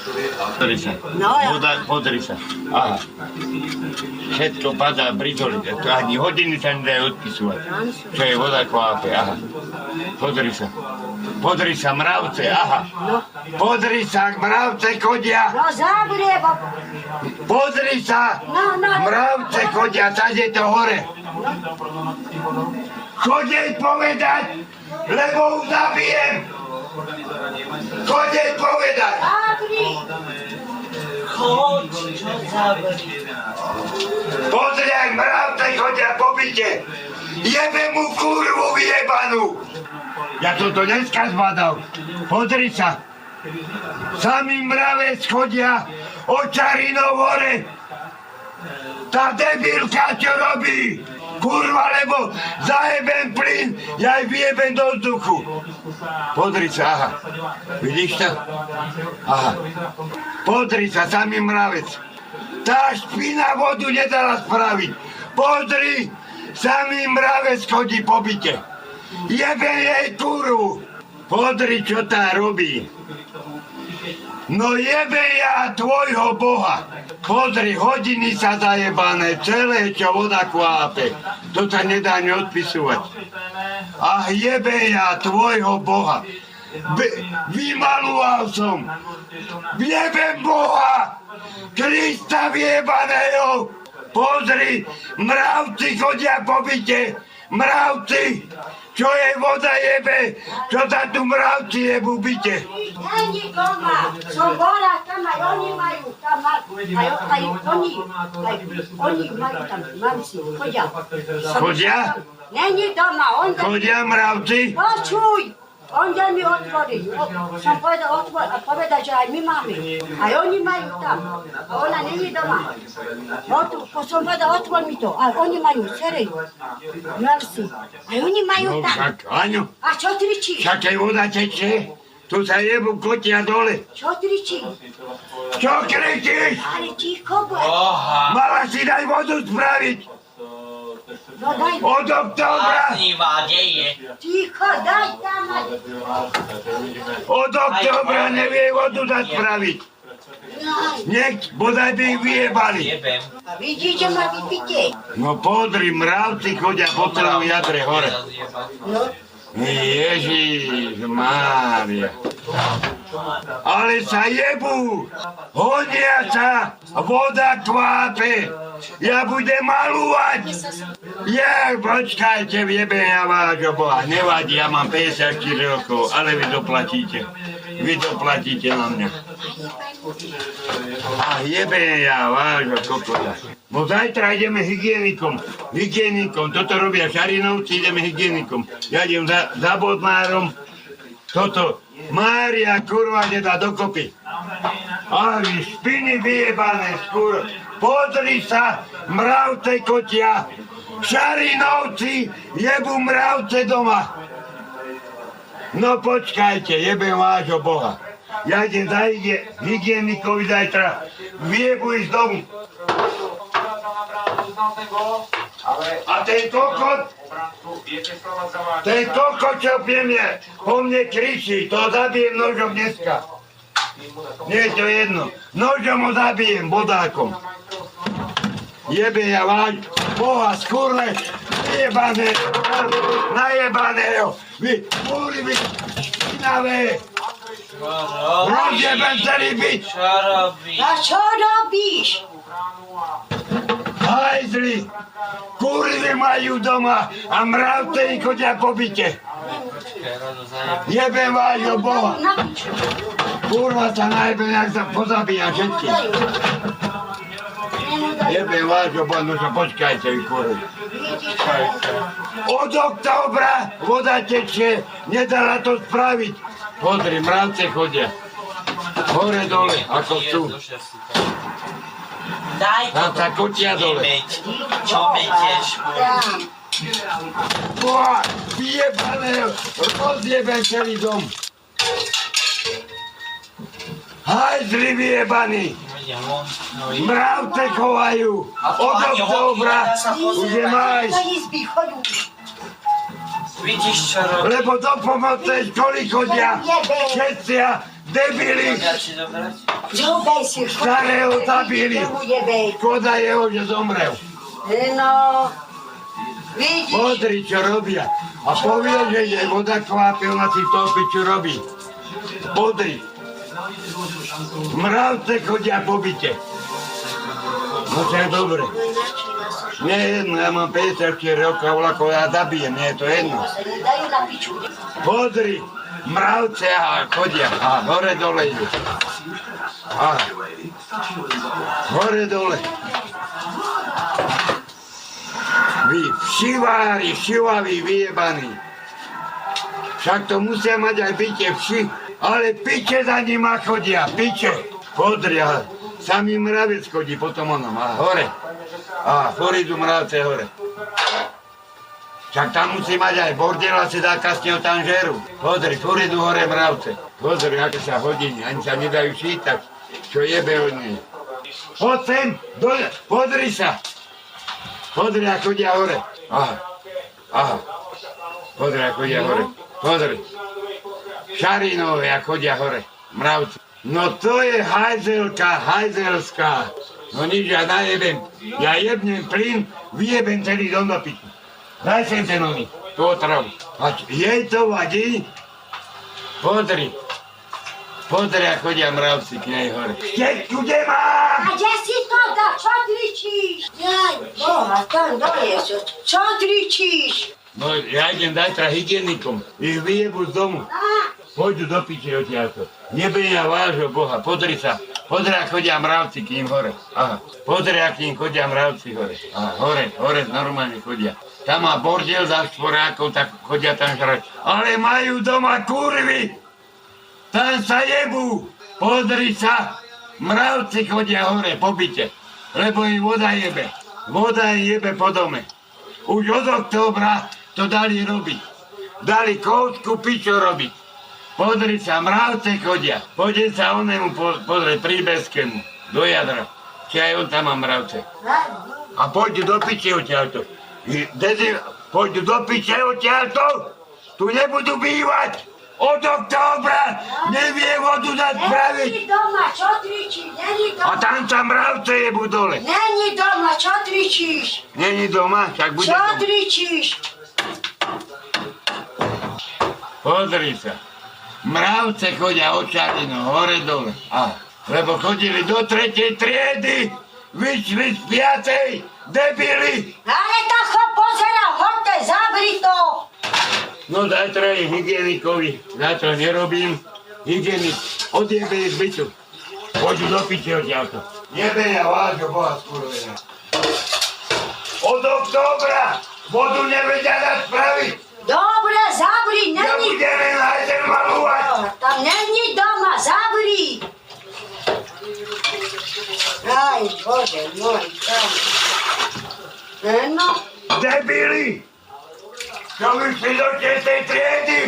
Pozri sa. Pozri sa. Aha. Všetko padá bridoli. To ani hodiny sa nedajú odpisovať. Čo je voda kvápe. Aha. Pozri sa. Pozri sa, mravce. Aha. Pozri sa, mravce chodia. No zabrie, babo. Pozri sa. Mravce chodia. Tady to hore. Chodej povedať, lebo ju zabijem. Chodej povedať. Choď, čo zabrí. Pozri, ak mravce chodia po byte. Jebe mu kurvu vyjebanú. Ja som to dneska zbadal. Pozri sa. Samý mravec chodia očarinou hore. Tá debilka čo robí? Kurva, lebo zajebem plyn, ja aj vyjebem do vzduchu. Pozri sa, aha. Vidíš to? Aha. Pozri sa, samý mravec. Tá špina vodu nedala spraviť. Pozri, samý mravec chodí po byte. Jebem jej kurvu. Pozri, čo tá robí. No jebem ja tvojho Boha. Pozri, hodiny sa zajebané, celé, čo voda kvápe. To sa nedá neodpisovať. A jebem ja tvojho Boha. Vymaluval som. Jebem Boha. Krista vyjebaného. Pozri, mravci chodia po byte. Mravci. Čo je voda jebe? Čo sa tu mravci jebú byte? Není doma, som bola, tam aj oni majú, tam aj oni majú tam, mravci, chodia. Chodia? Není doma, on Chodia mravci? Počuj, on ide mi otvoriť. Som povedal, že aj my máme. Aj oni majú tam. Ona není doma. Som povedal, otvor mi to. A oni majú, serej. Mravci. Aj oni majú tam. Však, Aňo. A čo tričí? Však aj voda teče. Tu sa jebú kotia dole. Čo tričí? Čo kričíš? Ale ticho bude. Mala si dať vodu spraviť. No daj. Od októbra. Ticho, daj tam. Od októbra nevie vodu dať spraviť. Nech bodaj by ich vyjebali. A vidíš, že má vypite. No podri, mravci chodia po celom jadre hore. No. Ježiš Mária. Ale sa jebú. Hodia sa. Voda kvápe. Ja budem malúvať. Počkajte, jebem ja vášho Boha. Nevadí, ja mám 54 rokov, ale vy doplatíte. Vy doplatíte na mňa. A jebem ja vášho kokoda. No zajtra ideme hygienikom. Toto robia Šarinovci, ideme hygienikom. Ja idem za Bodnárom. Toto. Mária, kurva, nedá dokopy. A vy špiny vyjebané, skôr. Pozri sa, mravce kotia. Šarinovci jebú mravce doma. No počkajte, jebem vášho Boha. Ja idem za hygienikovi zajtra. Vyjebu ísť domu. A ten kokot, čo po mne kričí, to zabijem nožom dneska. Nie je to jedno. Nožom ho zabijem, bodákom. Jebe ja váš Boha skúrle, najebaného. Vy kurvy špinavé. Rozjebem celý byt. A čo robíš? Hajzli, kurvy majú doma a mravce ich chodia po byte. Jebem vášho Boha. Kurva sa najebem, jak sa pozabíja všetky. Jebem vášho Boha, no sa počkajte vy kurvy. Od októbra voda tečie, nedala to spraviť. Pozri, mravce chodia. Hore dole, ako chcú. Tam sa kotia dole. Čo metieš? Boha, vyjebané, rozjebem celý dom. Hajzli vyjebaní. Mravce chovajú. Od októbra už je maj. Vidíš, čo robí? Lebo do pomocnej školy chodia všetci Debili! Ja ci zobrać? Zobej si, Starého zabili. Nebudeme. Škoda jeho, že zomrel. No, vidíš? Pozri, čo robia. A povie, že je voda kvápi, ona si topi, čo robí. Pozri. Mravce chodia po byte. No to je dobre. Nie je jedno, ja mám 54 rokov, ako ja zabijem, nie je to jedno. Dajú na piču. Pozri, mravce a chodia. A hore dole ide. A hore dole. Vy všivári, šivaví, vyjebaní. Však to musia mať aj byte vši, ale piče za nima chodia, piče. Pozri, a samý mravec chodí potom onom, a hore. A hore idú mravce hore. Však tam musí mať aj bordel a si dá kasňou tam žeru. Pozri, hore idú hore mravce. Pozri, aké sa hodiny, ani sa nedajú čítať, čo jebe od nej. Poď sem, dole, pozri sa. Pozri, ako chodia hore. Aha, aha. Pozri, ako chodia hore. Pozri. Šarinové, ako chodia hore. Mravci. No to je hajzelka, hajzelská. No nič, ja najebem. Ja jebnem plyn, vyjebem celý dom do piči. Daj sem ten oný, tú otravu. A jej to vadí? Pozri. Pozri, ako chodia mravci k nej hore. Štetku, kde mám? A kde si to dá? Čo tričíš? Jaj, boha, tam dole sú. Čo tričíš? No ja idem zajtra hygienikom. Ich vyjebu z domu. Pôjdu do piče odtiaľto. Nebenia vášho Boha. Pozri sa. Pozri, ako chodia mravci k ním hore. Aha. Pozri, ak ním chodia mravci hore. Aha, hore normálne chodia. Tam má bordel za štvorákov, tak chodia tam žrať. Ale majú doma kurvy. Tam sa jebú. Pozri sa. Mravci chodia hore po byte. Lebo im voda jebe. Voda im jebe po dome. Už od októbra to dali robiť. Dali koutku pičo robiť. Pozri sa, mravce chodia. Poďte sa onemu pozrieť, príbezkému, do jadra. Či aj on tam má mravce. A poďte do piče odtiaľto. Poďte do piče odtiaľto. Tu nebudú bývať. Od októbra nevie vodu dať praviť. Není doma, čo tričíš? Není doma. A tam sa mravce jebú dole. Není doma, čo tričíš? Není doma, tak bude Čo doma. tričíš? Pozri sa. Mravce chodia od Šarinu, hore dole. Lebo chodili do 3. triedy, vyšli z 5. debili. Ale to chod pozera, hoďte, zabri to. No zajtra je hygienikovi, zajtra nerobím. Hygienik odjebe ich z bytu. Poďu do piče odtiaľto. Nebenia vášho Boha skurvená. Od októbra vodu nevedia dať spraviť. Dobre, zabri, není... Nebudeme hajzel malovať. Tam není doma, zabri. Aj, Bože môj, tam. No, Debili! Čo vyšli do 6. triedy?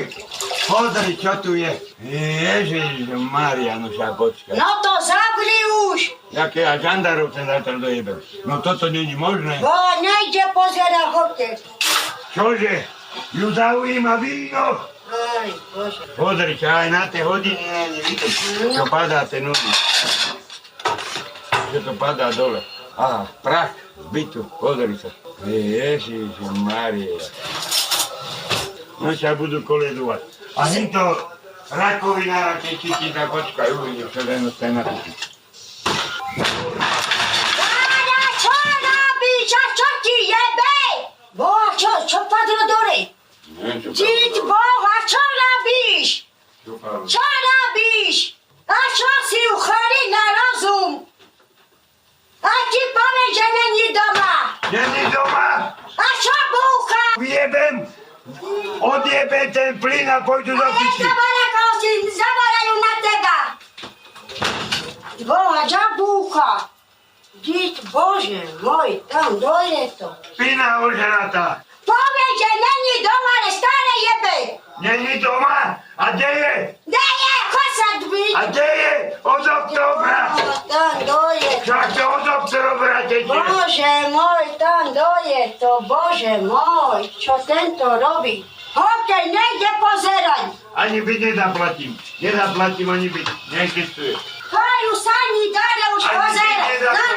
Pozri, čo tu je. Ježišmária, no však počkaj. no to zabri už. Jaké a žandarov sa zatiaľ dojebem. No toto není možné. Bo nejde pozera, hoďte. Čože? Ju zaujíma víno? Aj, Bože. Pozri sa, aj na tie hodiny není vidieť, čo padá ten údy. Čo to padá dole. Aha, prach z bytu, pozri sa. Ježišmária. No sa budú koledovať. A hýto rakovinára, keď chytí, tak počkaj, uvidím, čo len ostane na piči. Váňa, čo robíš? A čo ti jebe? Boha, čo padlo dole? Cít Boha, čo robíš? Čo robíš? A čo si uchorý na rozum? A ti poviem, že není doma. Není doma? A čo búcha? Vyjebem, odjebem ten plyn a pôjdu do Ale piči. zavolajú na teba. Boha, čo búcha? Cít Bože môj, tam dojde to. Pina ožratá. Poviem, že není doma, ale stále jebe. Není doma? A kde je? Kde je? Chod sa dviť. A kde je? Od októbra. Tam dojde to. Však to od októbra tečie. Bože môj, tam dojde to. Bože môj, čo tento robí? Hokej nejde pozerať. Ani byt nezaplatím. Nezaplatím ani byt. Neexistuje. Haju, Sani, Dada už Ani pozerať. byt nezaplatím.